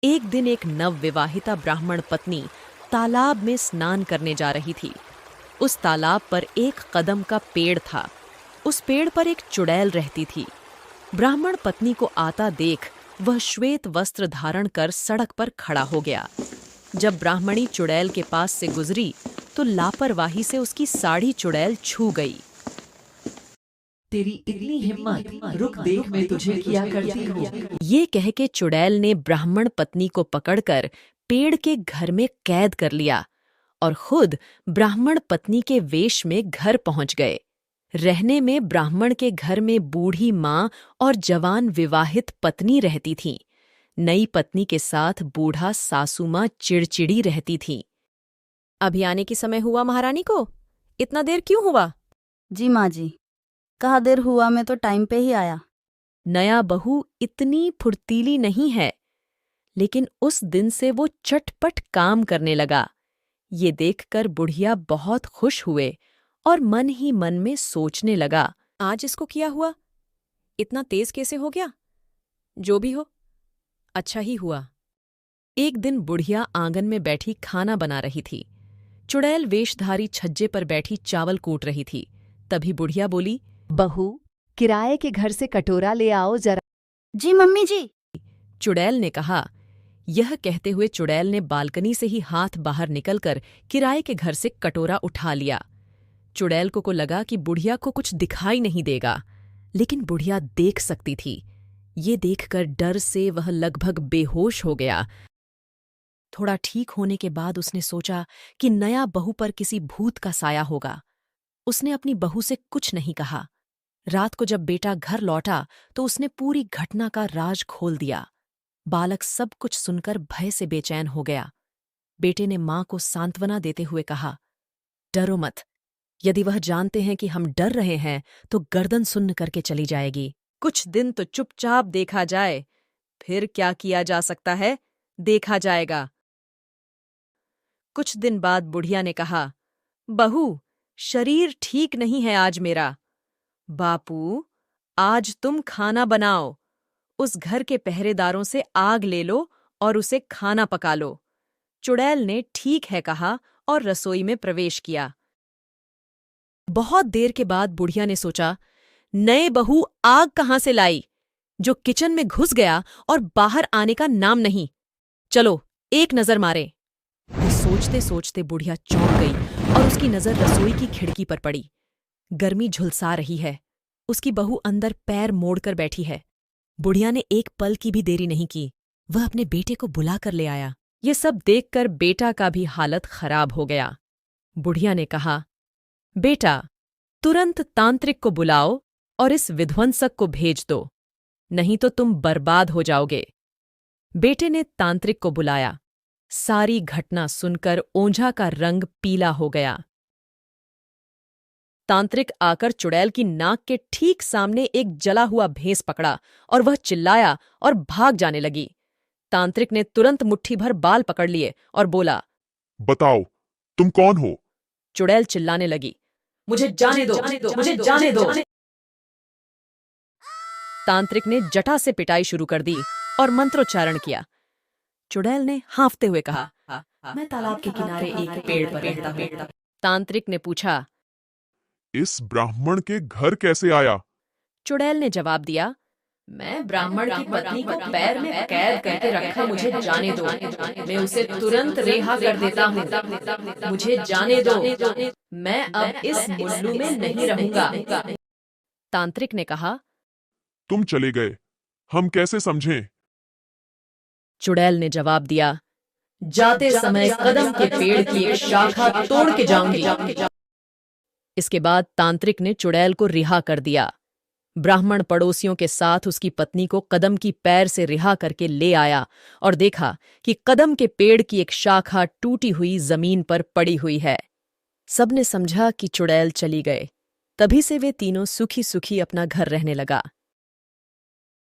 एक दिन एक नवविवाहिता ब्राह्मण पत्नी तालाब में स्नान करने जा रही थी। उस तालाब पर एक कदम का पेड़ था। उस पेड़ पर एक चुड़ैल रहती थी। ब्राह्मण पत्नी को आता देख वह श्वेत वस्त्र धारण कर सड़क पर खड़ा हो गया। जब ब्राह्मणी चुड़ैल के पास से गुजरी तो लापरवाही से उसकी साड़ी चुड़ैल छू गई। तेरी इतनी हिम्मत, रुक देख मैं तुझे किया करती हूँ। ये कह के चुड़ैल ने ब्राह्मण पत्नी को पकड़कर पेड़ के घर में कैद कर लिया और खुद ब्राह्मण पत्नी के वेश में घर पहुंच गए। रहने में ब्राह्मण के घर में बूढ़ी माँ और जवान विवाहित पत्नी रहती थीं। नई पत्नी के साथ बूढ़ा सासू माँ चिड़चिड़ी रहती थी। अभी आने की समय हुआ महारानी को? इतना देर क्यों हुआ? जी माँ जी, कहाँ देर हुआ, मैं तो टाइम पे ही आया। नया बहू इतनी फुर्तीली नहीं है, लेकिन उस दिन से वो चटपट काम करने लगा। ये देखकर बुढ़िया बहुत खुश हुए और मन ही मन में सोचने लगा, आज इसको किया हुआ इतना तेज कैसे हो गया? जो भी हो, अच्छा ही हुआ। एक दिन बुढ़िया आंगन में बैठी खाना बना रही थी। चुड़ैल वेशधारी छज्जे पर बैठी चावल कूट रही थी। तभी बुढ़िया बोली, बहू, किराए के घर से कटोरा ले आओ जरा। जी मम्मी जी। चुड़ैल ने कहा। यह कहते हुए चुड़ैल ने बालकनी से ही हाथ बाहर निकलकर किराए के घर से कटोरा उठा लिया। चुड़ैल को लगा कि बुढ़िया को कुछ दिखाई नहीं देगा, लेकिन बुढ़िया देख सकती थी। ये देखकर डर से वह लगभग बेहोश हो गया। थोड़ा ठीक होने के बाद उसने सोचा कि नया बहू पर किसी भूत का साया होगा। उसने अपनी बहू से कुछ नहीं कहा। रात को जब बेटा घर लौटा तो उसने पूरी घटना का राज खोल दिया। बालक सब कुछ सुनकर भय से बेचैन हो गया। बेटे ने मां को सांत्वना देते हुए कहा, डरो मत। यदि वह जानते हैं कि हम डर रहे हैं तो गर्दन सुन्न करके चली जाएगी। कुछ दिन तो चुपचाप देखा जाए, फिर क्या किया जा सकता है, देखा जाएगा। कुछ दिन बाद बुढ़िया ने कहा, बहू, शरीर ठीक नहीं है आज मेरा। बापू, आज तुम खाना बनाओ। उस घर के पहरेदारों से आग ले लो और उसे खाना पका लो। चुड़ैल ने ठीक है कहा और रसोई में प्रवेश किया। बहुत देर के बाद बुढ़िया ने सोचा, नए बहू आग कहाँ से लाई, जो किचन में घुस गया और बाहर आने का नाम नहीं। चलो एक नजर मारे। सोचते सोचते बुढ़िया चौंक गई और उसकी नजर रसोई की खिड़की पर पड़ी। गर्मी झुलसा रही है। उसकी बहू अंदर पैर मोड़कर बैठी है। बुढ़िया ने एक पल की भी देरी नहीं की। वह अपने बेटे को बुला कर ले आया। ये सब देखकर बेटा का भी हालत खराब हो गया। बुढ़िया ने कहा, बेटा, तुरंत तांत्रिक को बुलाओ और इस विध्वंसक को भेज दो, नहीं तो तुम बर्बाद हो जाओगे। बेटे ने तांत्रिक को बुलाया। सारी घटना सुनकर ओंझा का रंग पीला हो गया। तांत्रिक आकर चुड़ैल की नाक के ठीक सामने एक जला हुआ भैंस पकड़ा और वह चिल्लाया और भाग जाने लगी। तांत्रिक ने तुरंत मुट्ठी भर बाल पकड़ लिए और बोला, बताओ, तुम कौन हो? चुड़ैल चिल्लाने लगी, मुझे जाने दो, मुझे जाने दो। तांत्रिक ने जटा से पिटाई शुरू कर दी और मंत्रोच्चारण किया। चुड़ैल ने हांफते हुए कहा, मैं तालाब के किनारे एक पेड़ पर रहता हूं। तांत्रिक ने पूछा, इस ब्राह्मण के घर कैसे आया? चुड़ैल ने जवाब दिया, मैं ब्राह्मण की पत्नी को पैर में कैद करके रखा, मुझे जाने दो। मैं उसे तुरंत रिहा कर देता हूँ। मुझे जाने दो, मैं अब इस मुल्लू में नहीं रहूंगा। तांत्रिक ने कहा, तुम चले गए, हम कैसे समझें? चुड़ैल ने जवाब दिया, जाते समय कदम के पेड़ की एक शाखा तोड़ के जाऊंगी। इसके बाद तांत्रिक ने चुड़ैल को रिहा कर दिया। ब्राह्मण पड़ोसियों के साथ उसकी पत्नी को कदम की पैर से रिहा करके ले आया और देखा कि कदम के पेड़ की एक शाखा टूटी हुई जमीन पर पड़ी हुई है। सबने समझा कि चुड़ैल चली गए। तभी से वे तीनों सुखी सुखी अपना घर रहने लगा।